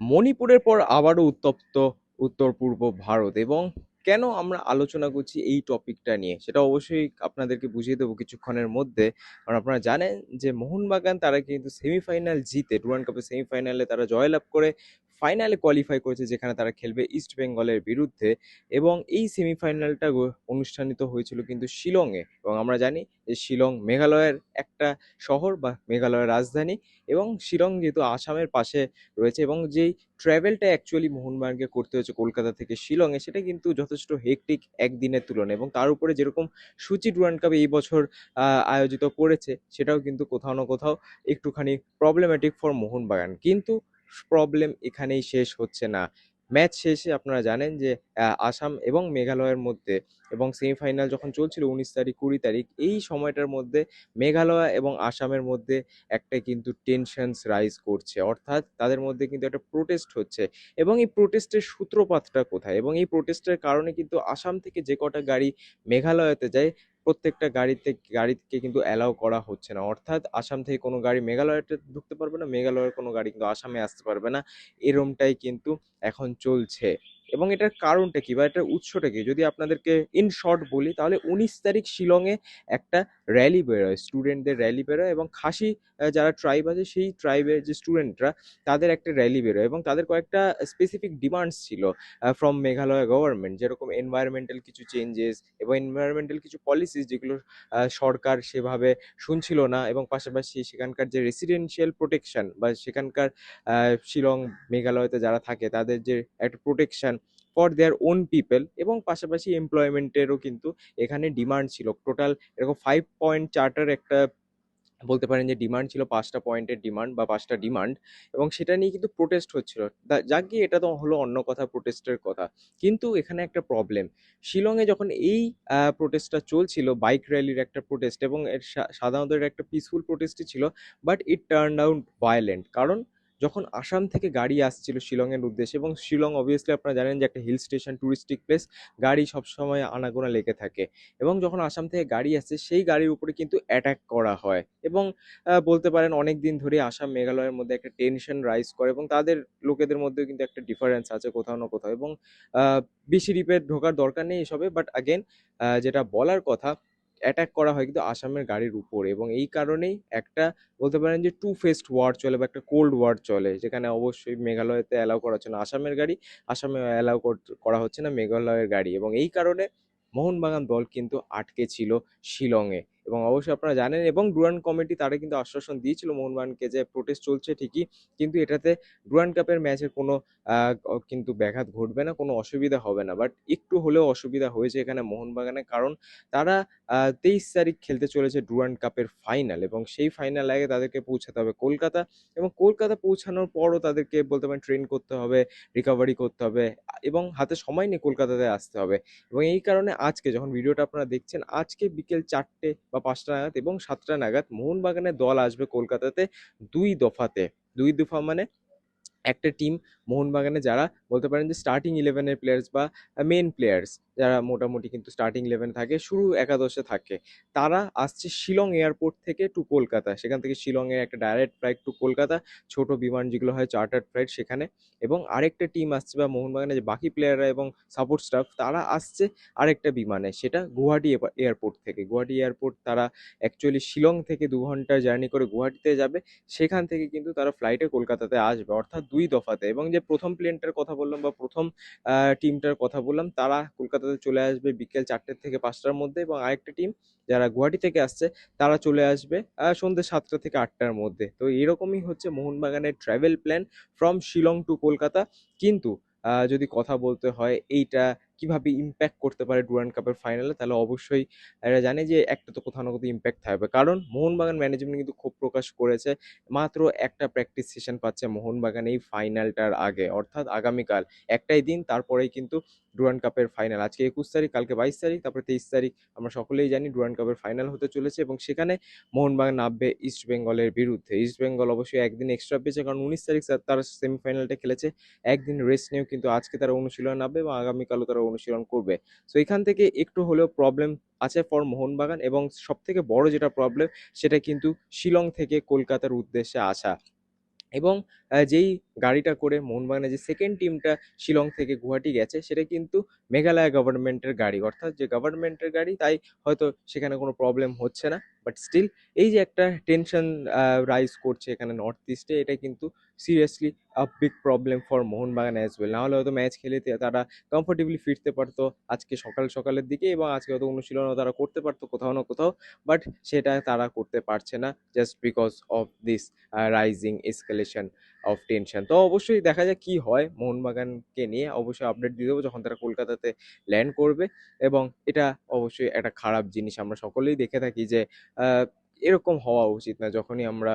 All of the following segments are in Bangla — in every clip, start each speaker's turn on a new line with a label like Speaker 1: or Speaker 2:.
Speaker 1: মণিপুরের পর আবারও উত্তপ্ত উত্তর পূর্ব ভারত, এবং কেন আমরা আলোচনা করছি এই টপিকটা নিয়ে সেটা অবশ্যই আপনাদেরকে বুঝিয়ে দেবো কিছুক্ষণের মধ্যে। কারণ আপনারা জানেন যে মোহনবাগান তারা কিন্তু সেমিফাইনাল জিতে ডুরান্ড কাপের সেমিফাইনালে তারা জয়লাভ করে ফাইনালে কোয়ালিফাই করেছে, যেখানে তারা খেলবে ইস্ট বেঙ্গলের বিরুদ্ধে। এবং এই সেমিফাইনালটা অনুষ্ঠানিত হয়েছিল কিন্তু শিলংয়ে, এবং আমরা জানি যে শিলং মেঘালয়ের একটা শহর বা মেঘালয়ের রাজধানী, এবং শিলং যেহেতু আসামের পাশে রয়েছে, এবং যেই ট্রাভেলটা অ্যাকচুয়ালি মোহনবাগানকে করতে হয়েছে কলকাতা থেকে শিলংয়ে, সেটা কিন্তু যথেষ্ট হেক্টিক একদিনের তুলনায়। এবং তার উপরে যেরকম সূচি ডুরান্ড কাপ এই বছর আয়োজিত করেছে, সেটাও কিন্তু কোথাও না কোথাও একটুখানি প্রবলেম্যাটিক ফর মোহনবাগান। কিন্তু প্রবলেম এখানেই শেষ হচ্ছে না। ম্যাচ শেষে আপনারা জানেন যে আসাম এবং মেঘালয়ের মধ্যে, এবং সেমিফাইনাল যখন চলছিল 19 তারিখ 20 তারিখ, এই সময়টার মধ্যে মেঘালয় এবং আসামের মধ্যে একটা কিন্তু টেনশনস রাইজ করছে, অর্থাৎ তাদের মধ্যে কিন্তু একটা প্রোটেস্ট হচ্ছে। এবং এই প্রোটেস্টের সূত্রপাতটা কোথায়, এবং এই প্রোটেস্টের কারণে কিন্তু আসাম থেকে যে কটা গাড়ি মেঘালয়তে যায়, প্রত্যেকটা গাড়িকে কিন্তু অ্যালাউ করা হচ্ছে না। অর্থাৎ আসাম থেকে কোনো গাড়ি মেঘালয়তে ঢুকতে পারবে না, মেঘালয়ের কোনো গাড়ি কিন্তু আসামে আসতে পারবে না। এরমটাই কিন্তু এখন চলছে। এবং এটার কারণটা কি বা এটার উৎসটা কি যদি আপনাদেরকে ইন শর্ট বলি, তাহলে 19 তারিখ শিলংয়ে একটা র্যালি বেরোয়, স্টুডেন্টদের র্যালি বেরোয়, এবং খাসি যারা ট্রাইব আছে সেই ট্রাইবের যে স্টুডেন্টরা, তাদের একটা র্যালি বেরোয়, এবং তাদের কয়েকটা স্পেসিফিক ডিমান্ডস ছিল ফ্রম মেঘালয় গভর্নমেন্ট, যেরকম এনভায়রনমেন্টাল কিছু চেঞ্জেস এবং এনভায়রনমেন্টাল কিছু পলিসিস, যেগুলো সরকার সেভাবে শুনছিল না, এবং পাশাপাশি সেখানকার যে রেসিডেন্সিয়াল প্রোটেকশন বা সেখানকার শিলং মেঘালয়তে যারা থাকে তাদের যে একটা protection for their own people, এবং পাশাপাশি এমপ্লয়মেন্টেরও কিন্তু এখানে ডিমান্ড ছিল। টোটাল এরকম 5 পয়েন্ট চার্টার একটা বলতে পারেন যে ডিমান্ড ছিল, 5টা পয়েন্টের ডিমান্ড বা 5টা ডিমান্ড, এবং সেটা নিয়ে কিন্তু প্রোটেস্ট হচ্ছিল। যাক গিয়ে এটা তো হলো অন্য কথা, প্রোটেস্টের কথা। কিন্তু এখানে একটা প্রবলেম, শিলংয়ে যখন এই প্রোটেস্টটা চলছিল, বাইক র্যালির একটা প্রোটেস্ট, এবং এর সাধারণত এটা একটা পিসফুল প্রোটেস্টই ছিল, but it turn out violent. কারণ যখন আসাম থেকে গাড়ি আসছিল শিলংয়ের উদ্দেশ্যে, এবং শিলং অবভিয়াসলি আপনারা জানেন যে একটা হিল স্টেশন টুরিস্টিক প্লেস, গাড়ি সবসময় আনাগোনা লেগে থাকে, এবং যখন আসাম থেকে গাড়ি আসছে সেই গাড়ির উপরে কিন্তু অ্যাটাক করা হয়। এবং বলতে পারেন অনেক দিন ধরে আসাম মেঘালয়ের মধ্যে একটা টেনশন রাইজ করে, এবং তাদের লোকেদের মধ্যেও কিন্তু একটা ডিফারেন্স আছে কোথাও না কোথাও। এবং আহ, বেশি ডিপে ঢোকার দরকার নেই এসবে, বাট আগেন যেটা বলার কথা, অ্যাটাক করা হয় কিন্তু আসামের গাড়ির উপরে, এবং এই কারণেই একটা বলতে পারেন যে টু ফেসড ওয়ার চলে বা একটা কোল্ড ওয়ার চলে, যেখানে অবশ্যই মেঘালয়তে অ্যালাউ করা হচ্ছে না আসামের গাড়ি, আসামে অ্যালাউ করা হচ্ছে না মেঘালয়ের গাড়ি, এবং এই কারণে মোহনবাগান দল কিন্তু আটকে ছিল শিলংয়ে। এবং অবশ্যই আপনারা জানেন, এবং ডুরান্ড কমিটি তারা কিন্তু আশ্বাসন দিয়েছিল মোহনবাগানকে যে প্রোটেস্ট চলছে ঠিকই, কিন্তু এটাতে ডুরান্ড কাপের ম্যাচের কোনো কিন্তু ব্যাঘাত ঘটবে না, কোনো অসুবিধা হবে না। বাট একটু হলেও অসুবিধা হয়েছে এখানে মোহনবাগানের, কারণ তারা 23 তারিখ খেলতে চলেছে ডুরান্ড কাপের ফাইনাল, এবং সেই ফাইনাল আগে তাদেরকে পৌঁছাতে হবে কলকাতা, এবং কলকাতা পৌঁছানোর পরও তাদেরকে বলতে পারেন ট্রেন করতে হবে, রিকভারি করতে হবে, এবং হাতে সময় নিয়ে কলকাতাতে আসতে হবে। এবং এই কারণে আজকে যখন ভিডিওটা আপনারা দেখছেন, আজকে বিকেল 4টে বা 5টা নাগাদ এবং 7টা নাগাদ মোহনবাগানের দল আসবে কলকাতাতে 2 দফাতে। 2 দফা মানে একটা টিম মোহনবাগানে যারা বলতে পারেন যে স্টার্টিং ইলেভেনের প্লেয়ার্স বা মেন প্লেয়ার্স, যারা মোটামুটি কিন্তু স্টার্টিং ইলেভেন থাকে, শুরু একাদশে থাকে, তারা আসছে শিলং এয়ারপোর্ট থেকে টু কলকাতা। সেখান থেকে শিলংয়ের একটা ডাইরেক্ট ফ্লাইট টু কলকাতা, ছোট বিমান যেগুলো হয় চার্টার্ড ফ্লাইট সেখানে। এবং আরেকটা টিম আসছে বা মোহনবাগানের যে বাকি প্লেয়াররা এবং সাপোর্ট স্টাফ, তারা আসছে আরেকটা বিমানে, সেটা গুয়াহাটি এয়ারপোর্ট থেকে। গুয়াহাটি এয়ারপোর্ট তারা অ্যাকচুয়ালি শিলং থেকে 2 ঘন্টার জার্নি করে গুয়াহাটিতে যাবে, সেখান থেকে কিন্তু তারা ফ্লাইটে কলকাতাতে আসবে, অর্থাৎ 2 দফাতে। এবং যে প্রথম প্লেনটার কথা বললাম বা প্রথম টিমটার কথা বললাম, তারা কলকাতাতে চলে আসবে বিকেল 4টে থেকে 5টার মধ্যে, এবং আরেকটা টিম যারা গুয়াহাটি থেকে আসছে, তারা চলে আসবে সন্ধ্যে 7টা থেকে 8টার মধ্যে। তো এরকমই হচ্ছে মোহনবাগানের travel plan from Shillong to Kolkata. কিন্তু যদি কথা বলতে হয় এইটা কিভাবে ইম্প্যাক্ট করতে পারে ডুরান্ড কাপের ফাইনালে, তাহলে অবশ্যই এরা জানে যে একটা তো কোথাও না কোথাও ইম্প্যাক্ট থাকবে, কারণ মোহনবাগান ম্যানেজমেন্ট কিন্তু ক্ষোভ প্রকাশ করেছে। মাত্র একটা প্র্যাকটিস সেশন পাচ্ছে মোহনবাগান এই ফাইনালটার আগে, অর্থাৎ আগামীকাল একটাই দিন, তারপরেই কিন্তু ডুরান্ড কাপের ফাইনাল। আজকে 21 তারিখ, কালকে 22 তারিখ, তারপরে 23 তারিখ। আমরা সকলেই জানি ডুরান্ড কাপের ফাইনাল হতে চলেছে, এবং সেখানে মোহনবাগান নামবে ইস্ট বেঙ্গলের বিরুদ্ধে। ইস্ট বেঙ্গল অবশ্যই একদিন এক্সট্রা পেয়েছে, কারণ 19 তারিখ তারা সেমিফাইনালটা খেলেছে, একদিন রেস্ট নিয়েও কিন্তু আজকে তারা অনুশীলন নামবে, এবং আগামীকালও তারা অনুশীলন করবে। সো এখান থেকে একটু হলেও প্রবলেম আছে ফর মোহনবাগান, এবং সব থেকে বড় যেটা প্রবলেম, সেটা কিন্তু শিলং থেকে কলকাতার উদ্দেশ্যে আসা। এবং যেই গাড়িটা করে মোহনবাগানের যে সেকেন্ড টিমটা শিলং থেকে গুয়াহাটি গেছে সেটা কিন্তু মেঘালয় গভর্নমেন্টের গাড়ি, অর্থাৎ যে গভর্নমেন্টের গাড়ি, তাই হয়তো সেখানে কোনো প্রবলেম হচ্ছে না। বাট স্টিল এই যে একটা টেনশন রাইজ করছে এখানে নর্থ ইস্টে, এটা কিন্তু seriously a big problem for Mohun Bagan as well. নাহলে হয়তো ম্যাচ খেলে তারা কমফোর্টেবলি ফিরতে পারতো আজকে সকাল সকালের দিকে, এবং আজকে হয়তো অনুশীলনও তারা করতে পারতো কোথাও না কোথাও। বাট সেটা তারা করতে পারছে না just because of this rising escalation of tension. তো অবশ্যই দেখা যাক কি হয় মোহনবাগানকে নিয়ে, অবশ্যই আপডেট দিয়ে দেবো যখন তারা কলকাতাতে ল্যান্ড করবে। এবং এটা অবশ্যই একটা খারাপ জিনিস, আমরা সকলেই দেখে থাকি যে আহ, এরকম হওয়া উচিত না। যখনই আমরা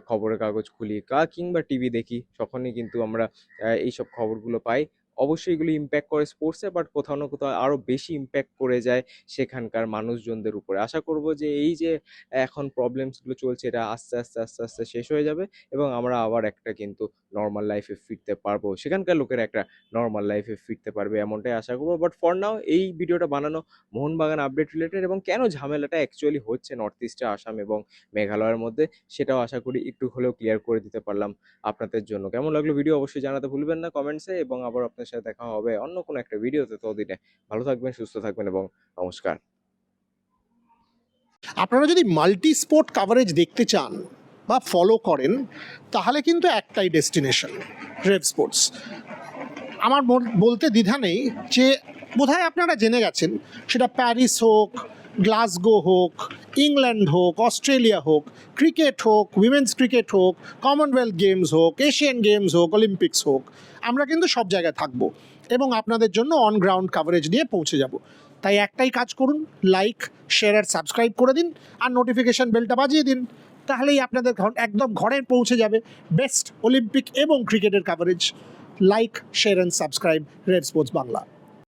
Speaker 1: খবরের কাগজ খুলি কিংবা টিভি দেখি, তখনই কিন্তু আমরা এইসব খবরগুলো পাই। অবশ্যই এগুলো ইম্প্যাক্ট করে স্পোর্টসে, বাট কোথাও না কোথাও আরও বেশি ইম্প্যাক্ট করে যায় সেখানকার মানুষজনদের উপরে। আশা করব যে এই যে এখন প্রবলেমসগুলো চলছে এটা আস্তে আস্তে আস্তে আস্তে শেষ হয়ে যাবে, এবং আমরা আবার একটা কিন্তু নর্মাল লাইফে ফিরতে পারবো, সেখানকার লোকেরা একটা নর্মাল লাইফে ফিরতে পারবে, এমনটাই আশা করবো। বাট ফর নাও এই ভিডিওটা বানানো মোহনবাগান আপডেট রিলেটেড, এবং কেন ঝামেলাটা অ্যাকচুয়ালি হচ্ছে নর্থ ইস্টে আসাম এবং মেঘালয়ের মধ্যে, সেটাও আশা করি একটু হলেও ক্লিয়ার করে দিতে পারলাম আপনাদের জন্য। কেমন লাগলো ভিডিও অবশ্যই জানাতে ভুলবেন না কমেন্টসে, এবং আবার আপনার সাথে দেখা হবে অন্য কোনো একটা ভিডিওতে। ততদিনে ভালো থাকবেন, সুস্থ থাকবেন, এবং নমস্কার।
Speaker 2: আপনারা যদি মাল্টি স্পোর্ট কাভারেজ দেখতে চান বা ফলো করেন, তাহলে কিন্তু একটাই ডেস্টিনেশন, রেভ স্পোর্টস। আমার বলতে দ্বিধা নেই যে বোধহয় আপনারা জেনে গেছেন, সেটা প্যারিস হোক, গ্লাসগো হোক, ইংল্যান্ড হোক, অস্ট্রেলিয়া হোক, ক্রিকেট হোক, উইমেন্স ক্রিকেট হোক, কমনওয়েলথ গেমস হোক, এশিয়ান গেমস হোক, অলিম্পিক্স হোক, আমরা কিন্তু সব জায়গায় থাকবো এবং আপনাদের জন্য অন গ্রাউন্ড কাভারেজ নিয়ে পৌঁছে যাব। তাই একটাই কাজ করুন, লাইক, শেয়ার আর সাবস্ক্রাইব করে দিন, আর নোটিফিকেশান বেলটা বাজিয়ে দিন। তাহলেই আপনাদের একদম ঘরে পৌঁছে যাবে বেস্ট অলিম্পিক এবং ক্রিকেটের coverage. Like, share and subscribe red sports Bangla.